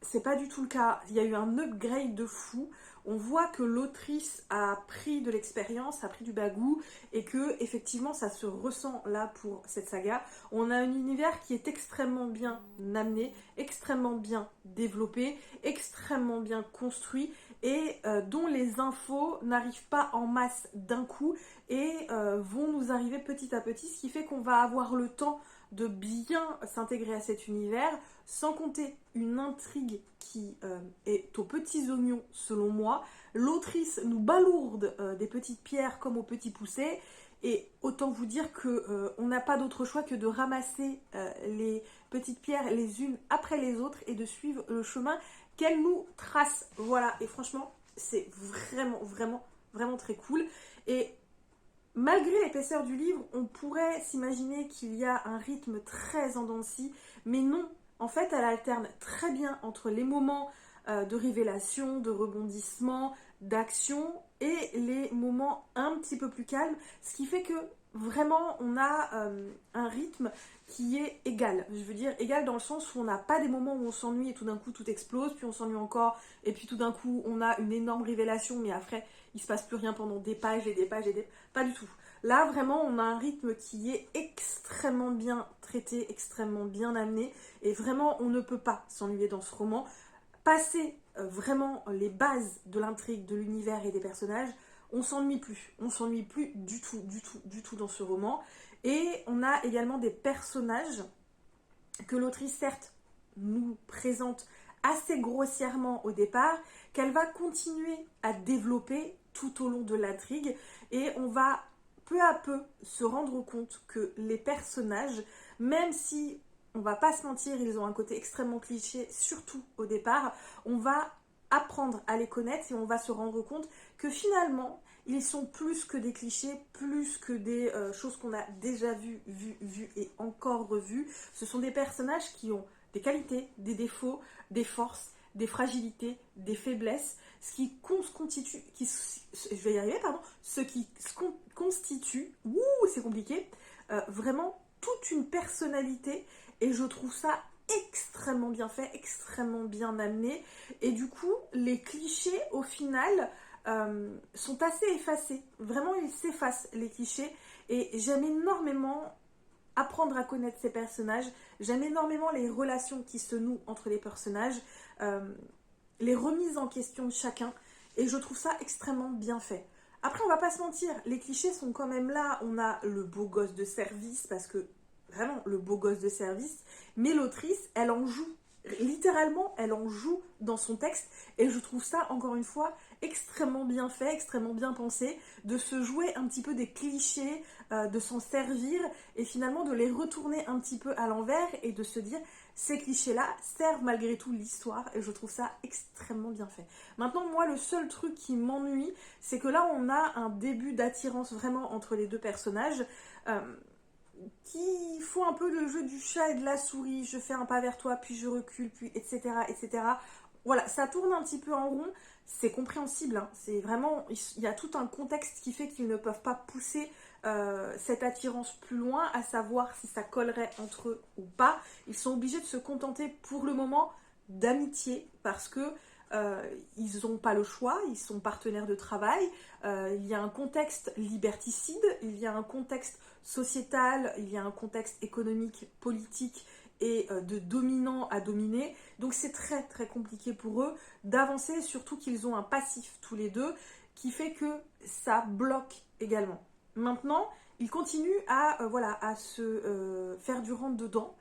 c'est pas du tout le cas. Il y a eu un upgrade de fou. On voit que l'autrice a pris de l'expérience, a pris du bagou, et que effectivement ça se ressent là pour cette saga. On a un univers qui est extrêmement bien amené, extrêmement bien développé, extrêmement bien construit, et dont les infos n'arrivent pas en masse d'un coup et vont nous arriver petit à petit, ce qui fait qu'on va avoir le temps de bien s'intégrer à cet univers, sans compter une intrigue qui est aux petits oignons selon moi. L'autrice nous balourde des petites pierres comme aux petits poussets, et autant vous dire que on n'a pas d'autre choix que de ramasser les petites pierres les unes après les autres et de suivre le chemin qu'elle nous trace. Voilà, et franchement c'est vraiment très cool. Et malgré l'épaisseur du livre, on pourrait s'imaginer qu'il y a un rythme très en dents de scie, mais non. En fait, elle alterne très bien entre les moments de révélation, de rebondissement, d'action, et les moments un petit peu plus calmes, ce qui fait que vraiment on a un rythme qui est égal. Je veux dire égal dans le sens où on n'a pas des moments où on s'ennuie et tout d'un coup tout explose, puis on s'ennuie encore, et puis tout d'un coup on a une énorme révélation, mais après il se passe plus rien pendant des pages et des pages et des... Pas du tout. Là vraiment on a un rythme qui est extrêmement bien traité, extrêmement bien amené, et vraiment on ne peut pas s'ennuyer dans ce roman. Passer vraiment les bases de l'intrigue, de l'univers et des personnages, on s'ennuie plus du tout dans ce roman. Et on a également des personnages que l'autrice certes nous présente assez grossièrement au départ, qu'elle va continuer à développer tout au long de l'intrigue, et on va peu à peu se rendre compte que les personnages, même si on va pas se mentir, ils ont un côté extrêmement cliché, surtout au départ, on va apprendre à les connaître et on va se rendre compte que finalement, ils sont plus que des clichés, plus que des choses qu'on a déjà vues et encore revues. Ce sont des personnages qui ont des qualités, des défauts, des forces, des fragilités, des faiblesses, ce qui constitue, je vais y arriver, pardon, ce qui constitue, c'est compliqué, vraiment toute une personnalité, et je trouve ça extrêmement bien fait, extrêmement bien amené, et du coup, les clichés, au final, sont assez effacés. Vraiment, ils s'effacent, les clichés, et j'aime énormément apprendre à connaître ces personnages, j'aime énormément les relations qui se nouent entre les personnages, les remises en question de chacun, et je trouve ça extrêmement bien fait. Après, on va pas se mentir, les clichés sont quand même là. On a le beau gosse de service, parce que vraiment le beau gosse de service, mais l'autrice, elle en joue. Littéralement, elle en joue dans son texte, et je trouve ça, encore une fois, extrêmement bien fait, extrêmement bien pensé, de se jouer un petit peu des clichés, de s'en servir, et finalement de les retourner un petit peu à l'envers, et de se dire, ces clichés-là servent malgré tout l'histoire et je trouve ça extrêmement bien fait. Maintenant, moi, le seul truc qui m'ennuie, c'est que là, on a un début d'attirance vraiment entre les deux personnages qui font un peu le jeu du chat et de la souris. Je fais un pas vers toi, puis je recule, puis etc. etc. Voilà, ça tourne un petit peu en rond. C'est compréhensible, hein. C'est vraiment, il y a tout un contexte qui fait qu'ils ne peuvent pas pousser cette attirance plus loin, à savoir si ça collerait entre eux ou pas. Ils sont obligés de se contenter pour le moment d'amitié parce que ils n'ont pas le choix, ils sont partenaires de travail, il y a un contexte liberticide, il y a un contexte sociétal, il y a un contexte économique, politique et de dominant à dominer. Donc c'est très très compliqué pour eux d'avancer, surtout qu'ils ont un passif tous les deux qui fait que ça bloque également. Maintenant, ils continuent à se faire du rentre dedans.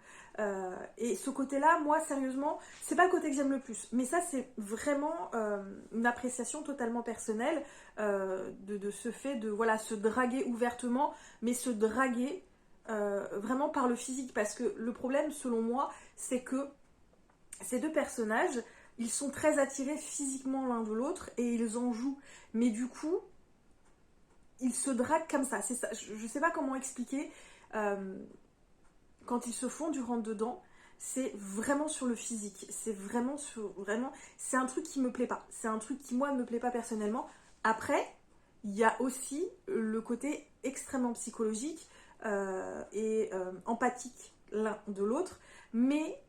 Et ce côté-là, moi, sérieusement, c'est pas le côté que j'aime le plus. Mais ça, c'est vraiment une appréciation totalement personnelle de ce fait de se draguer ouvertement, mais se draguer vraiment par le physique. Parce que le problème, selon moi, c'est que ces deux personnages, ils sont très attirés physiquement l'un de l'autre et ils en jouent. Mais du coup, ils se draguent comme ça. C'est ça. Je sais pas comment expliquer. Quand ils se font du rentre dedans, c'est vraiment sur le physique. C'est c'est un truc qui me plaît pas. C'est un truc qui, moi, ne me plaît pas personnellement. Après, il y a aussi le côté extrêmement psychologique et empathique l'un de l'autre. Mais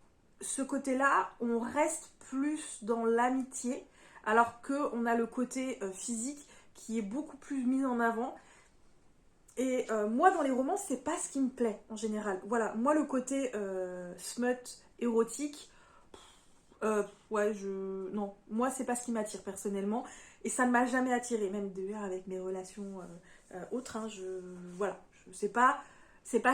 ce côté-là, on reste plus dans l'amitié, alors qu'on a le côté physique qui est beaucoup plus mis en avant. Et moi, dans les romans, c'est pas ce qui me plaît en général. Voilà, moi, le côté smut, érotique, non, moi, c'est pas ce qui m'attire personnellement. Et ça ne m'a jamais attiré, même d'ailleurs avec mes relations autres. Hein, c'est pas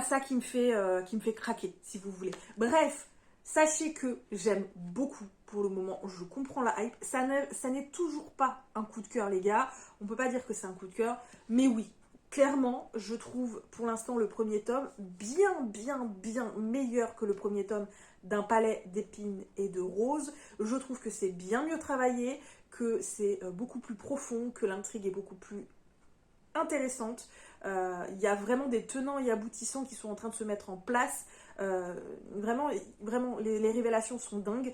ça qui me fait craquer, si vous voulez. Bref, sachez que j'aime beaucoup pour le moment. Je comprends la hype. Ça n'est toujours pas un coup de cœur, les gars. On peut pas dire que c'est un coup de cœur, mais oui. Clairement, je trouve pour l'instant le premier tome bien meilleur que le premier tome d'un palais d'épines et de roses. Je trouve que c'est bien mieux travaillé, que c'est beaucoup plus profond, que l'intrigue est beaucoup plus intéressante. Il y a vraiment des tenants et aboutissants qui sont en train de se mettre en place. Vraiment, les révélations sont dingues.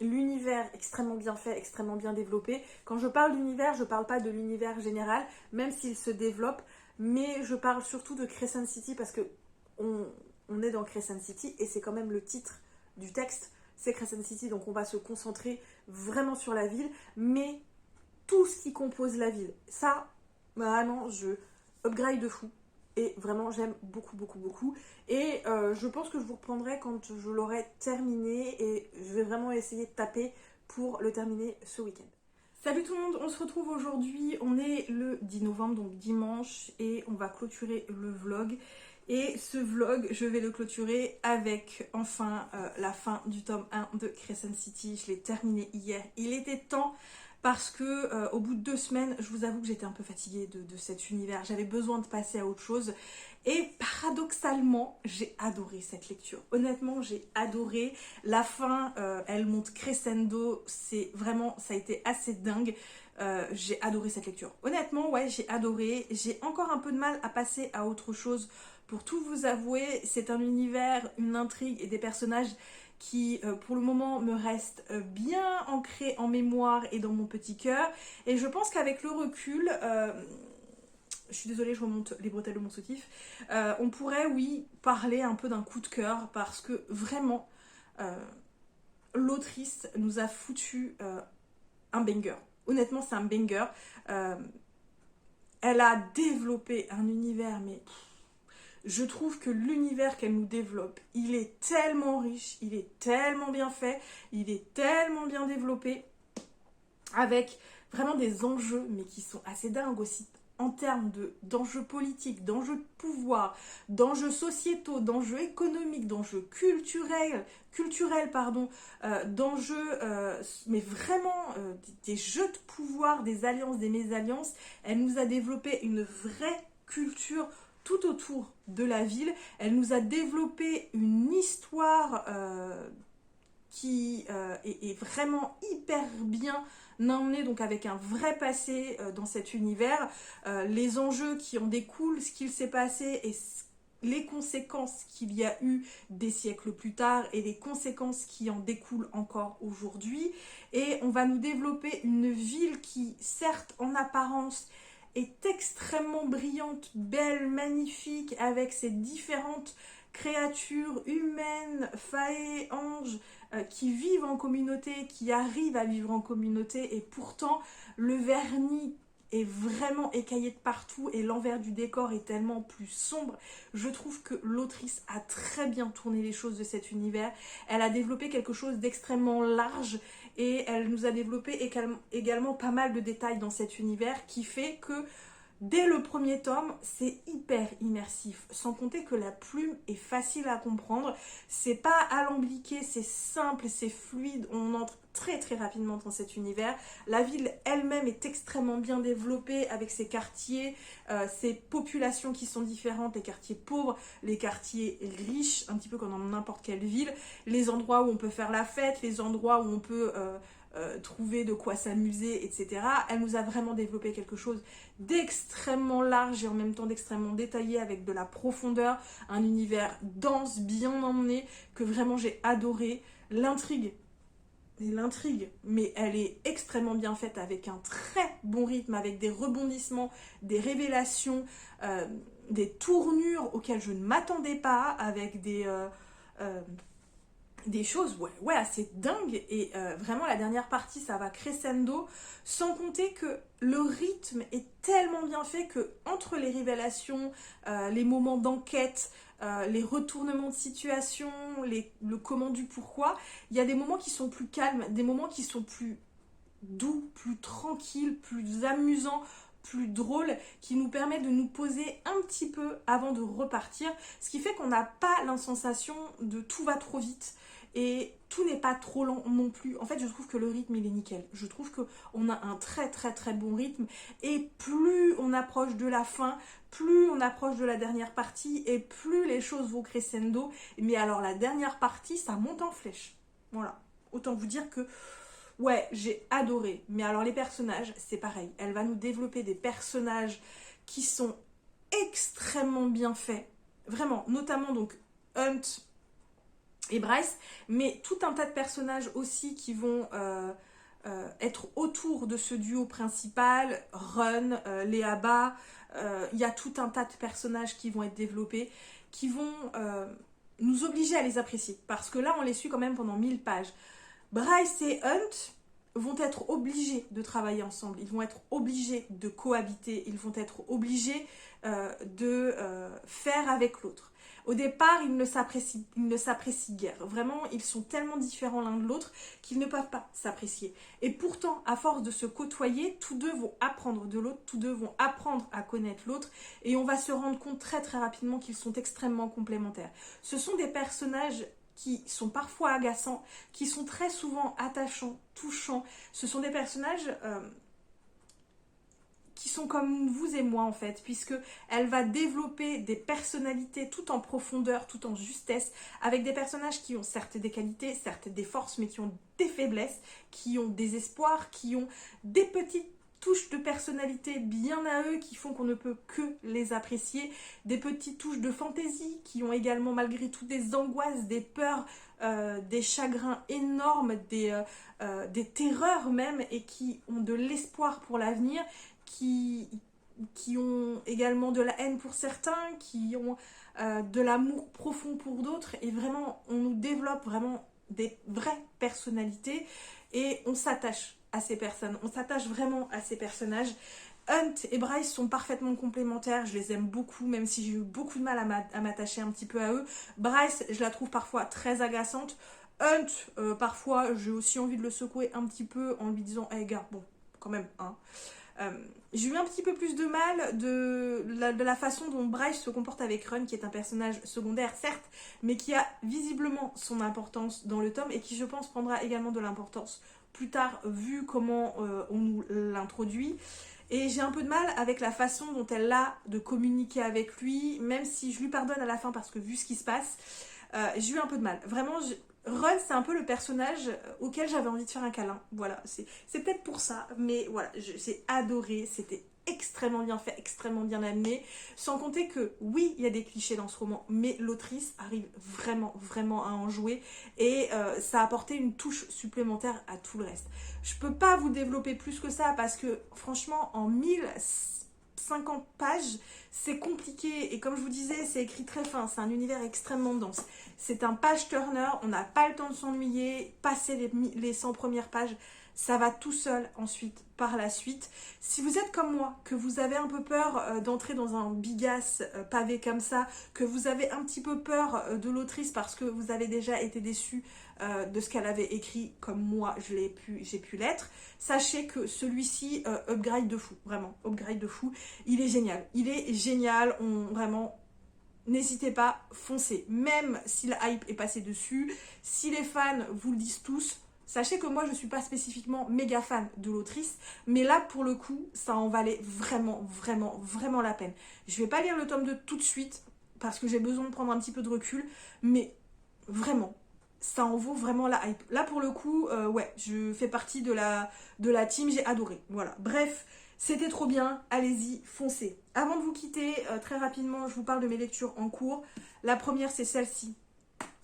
L'univers extrêmement bien fait, extrêmement bien développé. Quand je parle d'univers, je parle pas de l'univers général, même s'il se développe, mais je parle surtout de Crescent City parce que on est dans Crescent City et c'est quand même le titre du texte, c'est Crescent City, donc on va se concentrer vraiment sur la ville, mais tout ce qui compose la ville, ça, vraiment, je upgrade de fou. Et vraiment, j'aime beaucoup. Et je pense que je vous reprendrai quand je l'aurai terminé. Et je vais vraiment essayer de taper pour le terminer ce week-end. Salut tout le monde, on se retrouve aujourd'hui. On est le 10 novembre, donc dimanche. Et on va clôturer le vlog. Et ce vlog, je vais le clôturer avec enfin la fin du tome 1 de Crescent City. Je l'ai terminé hier. Il était temps. Parce que au bout de 2 semaines, je vous avoue que j'étais un peu fatiguée de cet univers. J'avais besoin de passer à autre chose. Et paradoxalement, j'ai adoré cette lecture. Honnêtement, j'ai adoré. La fin, elle monte crescendo. C'est vraiment, ça a été assez dingue. J'ai adoré cette lecture. Honnêtement, ouais, j'ai adoré. J'ai encore un peu de mal à passer à autre chose. Pour tout vous avouer, c'est un univers, une intrigue et des personnages qui pour le moment me reste bien ancré en mémoire et dans mon petit cœur. Et je pense qu'avec le recul, je suis désolée, je remonte les bretelles de mon soutif, on pourrait, oui, parler un peu d'un coup de cœur parce que vraiment, l'autrice nous a foutu un banger. Honnêtement, c'est un banger. Elle a développé un univers, mais... Je trouve que l'univers qu'elle nous développe, il est tellement riche, il est tellement bien fait, il est tellement bien développé, avec vraiment des enjeux, mais qui sont assez dingues aussi, en termes d'enjeux politiques, d'enjeux de pouvoir, d'enjeux sociétaux, d'enjeux économiques, d'enjeux culturels, d'enjeux, mais vraiment des jeux de pouvoir, des alliances, des mésalliances. Elle nous a développé une vraie culture tout autour de la ville. Elle nous a développé une histoire qui est vraiment hyper bien emmenée, donc avec un vrai passé dans cet univers, les enjeux qui en découlent, ce qu'il s'est passé et les conséquences qu'il y a eu des siècles plus tard et les conséquences qui en découlent encore aujourd'hui. Et on va nous développer une ville qui, certes, en apparence, est extrêmement brillante, belle, magnifique, avec ses différentes créatures humaines, faées, anges, qui vivent en communauté, qui arrivent à vivre en communauté, et pourtant le vernis est vraiment écaillé de partout et l'envers du décor est tellement plus sombre. Je trouve que l'autrice a très bien tourné les choses de cet univers. Elle a développé quelque chose d'extrêmement large et elle nous a développé également pas mal de détails dans cet univers qui fait que dès le premier tome, c'est hyper immersif, sans compter que la plume est facile à comprendre, c'est pas alambiqué, c'est simple, c'est fluide, on entre très très rapidement dans cet univers. La ville elle-même est extrêmement bien développée avec ses quartiers, ses populations qui sont différentes, les quartiers pauvres, les quartiers riches, un petit peu comme dans n'importe quelle ville, les endroits où on peut faire la fête, les endroits où on peut trouver de quoi s'amuser, etc. Elle nous a vraiment développé quelque chose d'extrêmement large et en même temps d'extrêmement détaillé avec de la profondeur, un univers dense, bien emmené, que vraiment j'ai adoré. L'intrigue, mais elle est extrêmement bien faite avec un très bon rythme, avec des rebondissements, des révélations, des tournures auxquelles je ne m'attendais pas, avec des choses ouais, assez dingues. Et vraiment la dernière partie ça va crescendo, sans compter que le rythme est tellement bien fait que entre les révélations, les moments d'enquête, les retournements de situation, le comment du pourquoi, il y a des moments qui sont plus calmes, des moments qui sont plus doux, plus tranquilles, plus amusants, plus drôles, qui nous permet de nous poser un petit peu avant de repartir, ce qui fait qu'on n'a pas la sensation de tout va trop vite et tout n'est pas trop lent non plus. En fait, je trouve que le rythme il est nickel. Je trouve qu'on a un très très très bon rythme et plus on approche de la fin, plus on approche de la dernière partie et plus les choses vont crescendo. Mais alors la dernière partie, ça monte en flèche. Voilà. Autant vous dire que ouais, j'ai adoré. Mais alors les personnages, c'est pareil. Elle va nous développer des personnages qui sont extrêmement bien faits. Vraiment, notamment donc Hunt et Bryce, mais tout un tas de personnages aussi qui vont être autour de ce duo principal, Run, Léaba, il y a tout un tas de personnages qui vont être développés, qui vont nous obliger à les apprécier, parce que là on les suit quand même pendant 1000 pages. Bryce et Hunt vont être obligés de travailler ensemble, ils vont être obligés de cohabiter, ils vont être obligés de faire avec l'autre. Au départ, ils ne s'apprécient guère. Vraiment, ils sont tellement différents l'un de l'autre qu'ils ne peuvent pas s'apprécier. Et pourtant, à force de se côtoyer, tous deux vont apprendre de l'autre, tous deux vont apprendre à connaître l'autre, et on va se rendre compte très très rapidement qu'ils sont extrêmement complémentaires. Ce sont des personnages qui sont parfois agaçants, qui sont très souvent attachants, touchants. Ce sont des personnages qui sont comme vous et moi en fait, puisque elle va développer des personnalités tout en profondeur, tout en justesse, avec des personnages qui ont certes des qualités, certes des forces, mais qui ont des faiblesses, qui ont des espoirs, qui ont des petites touches de personnalité bien à eux qui font qu'on ne peut que les apprécier, des petites touches de fantaisie qui ont également malgré tout des angoisses, des peurs, des chagrins énormes, des terreurs même, et qui ont de l'espoir pour l'avenir, qui ont également de la haine pour certains, qui ont de l'amour profond pour d'autres, et vraiment on nous développe vraiment des vraies personnalités et on s'attache à ces personnes, on s'attache vraiment à ces personnages. Hunt et Bryce sont parfaitement complémentaires, je les aime beaucoup, même si j'ai eu beaucoup de mal à m'attacher un petit peu à eux. Bryce, je la trouve parfois très agaçante. Hunt, parfois j'ai aussi envie de le secouer un petit peu en lui disant hey gars, bon, quand même, hein. J'ai eu un petit peu plus de mal de la façon dont Bryce se comporte avec Run, qui est un personnage secondaire certes, mais qui a visiblement son importance dans le tome et qui je pense prendra également de l'importance plus tard vu comment on nous l'introduit. Et j'ai un peu de mal avec la façon dont elle a de communiquer avec lui, même si je lui pardonne à la fin parce que vu ce qui se passe, j'ai eu un peu de mal. Vraiment, Ron, c'est un peu le personnage auquel j'avais envie de faire un câlin. Voilà, c'est peut-être pour ça, mais voilà, j'ai adoré, c'était extrêmement bien fait, extrêmement bien amené, sans compter que oui, il y a des clichés dans ce roman, mais l'autrice arrive vraiment, vraiment à en jouer, et ça a apporté une touche supplémentaire à tout le reste. Je peux pas vous développer plus que ça, parce que franchement, en 1050 pages, c'est compliqué, et comme je vous disais, c'est écrit très fin, c'est un univers extrêmement dense. C'est un page-turner, on n'a pas le temps de s'ennuyer, passer les 100 premières pages, ça va tout seul ensuite, par la suite. Si vous êtes comme moi, que vous avez un peu peur d'entrer dans un bigasse pavé comme ça, que vous avez un petit peu peur de l'autrice parce que vous avez déjà été déçu de ce qu'elle avait écrit, comme moi j'ai pu l'être, sachez que celui-ci upgrade de fou, vraiment, upgrade de fou. Il est génial, vraiment... N'hésitez pas, foncez. Même si la hype est passée dessus, si les fans vous le disent tous, sachez que moi je ne suis pas spécifiquement méga fan de l'autrice, mais là pour le coup, ça en valait vraiment, vraiment, vraiment la peine. Je ne vais pas lire le tome 2 tout de suite, parce que j'ai besoin de prendre un petit peu de recul, mais vraiment, ça en vaut vraiment la hype. Là pour le coup, ouais, je fais partie de la team, j'ai adoré. Voilà, bref. C'était trop bien, allez-y, foncez. Avant de vous quitter, très rapidement, je vous parle de mes lectures en cours. La première, c'est celle-ci.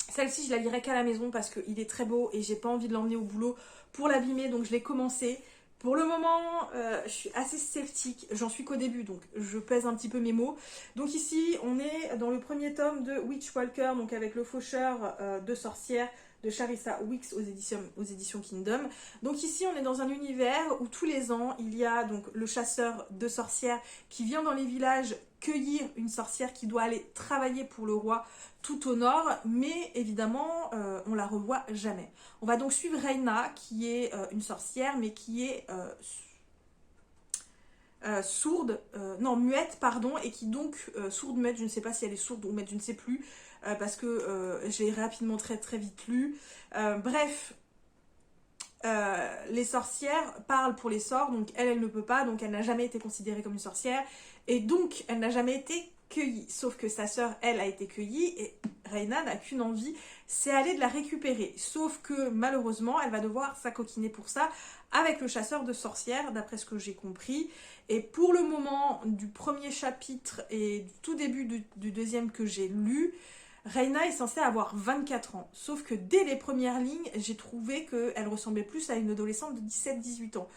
Celle-ci, je la lirai qu'à la maison parce qu'il est très beau et j'ai pas envie de l'emmener au boulot pour l'abîmer, donc je l'ai commencé. Pour le moment, je suis assez sceptique, j'en suis qu'au début, donc je pèse un petit peu mes mots. Donc ici, on est dans le premier tome de Witchwalker, donc avec le faucheur de sorcières, de Charissa Wicks aux éditions Kingdom. Donc ici on est dans un univers où tous les ans il y a donc le chasseur de sorcières qui vient dans les villages cueillir une sorcière qui doit aller travailler pour le roi tout au nord, mais évidemment on la revoit jamais. On va donc suivre Reina qui est une sorcière mais qui est sourde, non muette pardon, et qui donc, sourde muette, je ne sais pas si elle est sourde ou muette, je ne sais plus, parce que j'ai rapidement très très vite lu. Bref, les sorcières parlent pour les sorts, donc elle ne peut pas, donc elle n'a jamais été considérée comme une sorcière, et donc elle n'a jamais été cueillie, sauf que sa sœur, elle, a été cueillie, et Reina n'a qu'une envie, c'est aller de la récupérer, sauf que malheureusement, elle va devoir s'acoquiner pour ça, avec le chasseur de sorcières, d'après ce que j'ai compris, et pour le moment, du premier chapitre et du tout début du deuxième que j'ai lu, Reina est censée avoir 24 ans, sauf que dès les premières lignes, j'ai trouvé qu'elle ressemblait plus à une adolescente de 17-18 ans.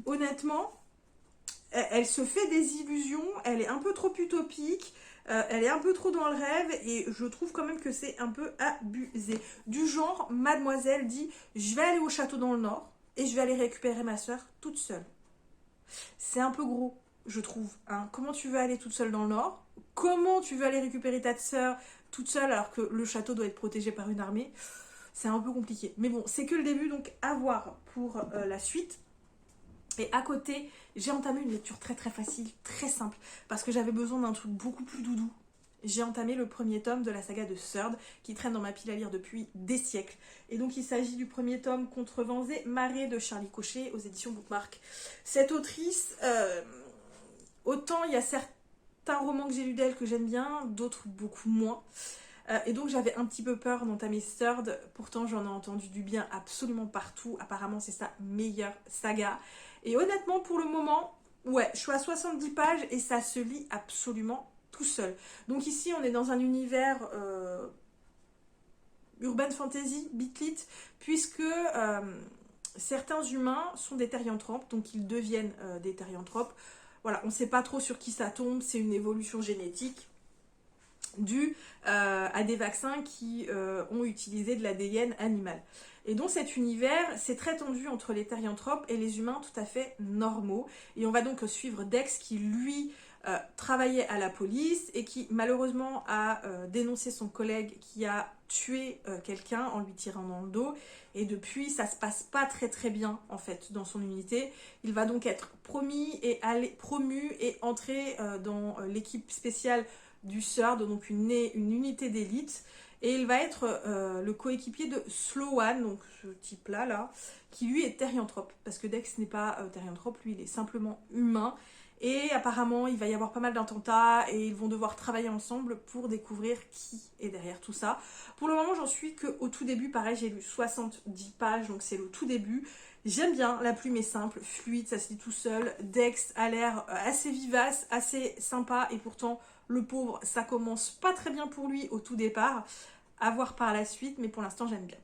Honnêtement, elle se fait des illusions, elle est un peu trop utopique, elle est un peu trop dans le rêve, et je trouve quand même que c'est un peu abusé. Du genre, mademoiselle dit « Je vais aller au château dans le nord, et je vais aller récupérer ma soeur toute seule ». C'est un peu gros, je trouve. Hein. Comment tu veux aller toute seule dans le nord? Comment tu veux aller récupérer ta sœur toute seule alors que le château doit être protégé par une armée? C'est un peu compliqué. Mais bon, c'est que le début, donc à voir pour la suite. Et à côté, j'ai entamé une lecture très très facile, très simple, parce que j'avais besoin d'un truc beaucoup plus doudou. J'ai entamé le premier tome de la saga de Third, qui traîne dans ma pile à lire depuis des siècles. Et donc il s'agit du premier tome Contre vents et marées de Charlie Cochet aux éditions Bookmark. Cette autrice, autant il y a certains romans que j'ai lus d'elle que j'aime bien, d'autres beaucoup moins. Et donc j'avais un petit peu peur d'entamer Third, pourtant j'en ai entendu du bien absolument partout, apparemment c'est sa meilleure saga. Et honnêtement pour le moment, ouais, je suis à 70 pages et ça se lit absolument tout seul. Donc ici on est dans un univers urban fantasy, bitlit, puisque certains humains sont des therianthropes, donc ils deviennent des therianthropes. Voilà, on ne sait pas trop sur qui ça tombe, c'est une évolution génétique due à des vaccins qui ont utilisé de l'ADN animal. Et donc cet univers, c'est très tendu entre les therianthropes et les humains tout à fait normaux. Et on va donc suivre Dex qui, lui, travaillait à la police et qui, malheureusement, a dénoncé son collègue qui a tué quelqu'un en lui tirant dans le dos. Et depuis, ça se passe pas très très bien, en fait, dans son unité. Il va donc être promu et entrer dans l'équipe spéciale du SWORD, donc une unité d'élite. et il va être le coéquipier de Sloan, donc ce type-là, là, qui lui est thérianthrope, parce que Dex n'est pas thérianthrope, lui il est simplement humain, et apparemment il va y avoir pas mal d'attentats, et ils vont devoir travailler ensemble pour découvrir qui est derrière tout ça. Pour le moment j'en suis qu'au tout début, pareil j'ai lu 70 pages, donc c'est le tout début. J'aime bien, la plume est simple, fluide, ça se lit tout seul. Dex a l'air assez vivace, assez sympa, et pourtant le pauvre, ça commence pas très bien pour lui au tout départ. À voir par la suite, mais pour l'instant j'aime bien.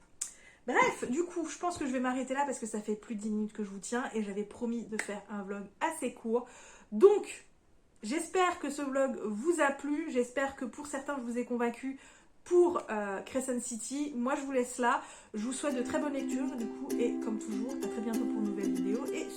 Bref, du coup, je pense que je vais m'arrêter là parce que ça fait plus de 10 minutes que je vous tiens et j'avais promis de faire un vlog assez court. Donc, j'espère que ce vlog vous a plu, j'espère que pour certains je vous ai convaincu pour Crescent City. Moi je vous laisse là, je vous souhaite de très bonnes lectures du coup et comme toujours, à très bientôt pour une nouvelle vidéo et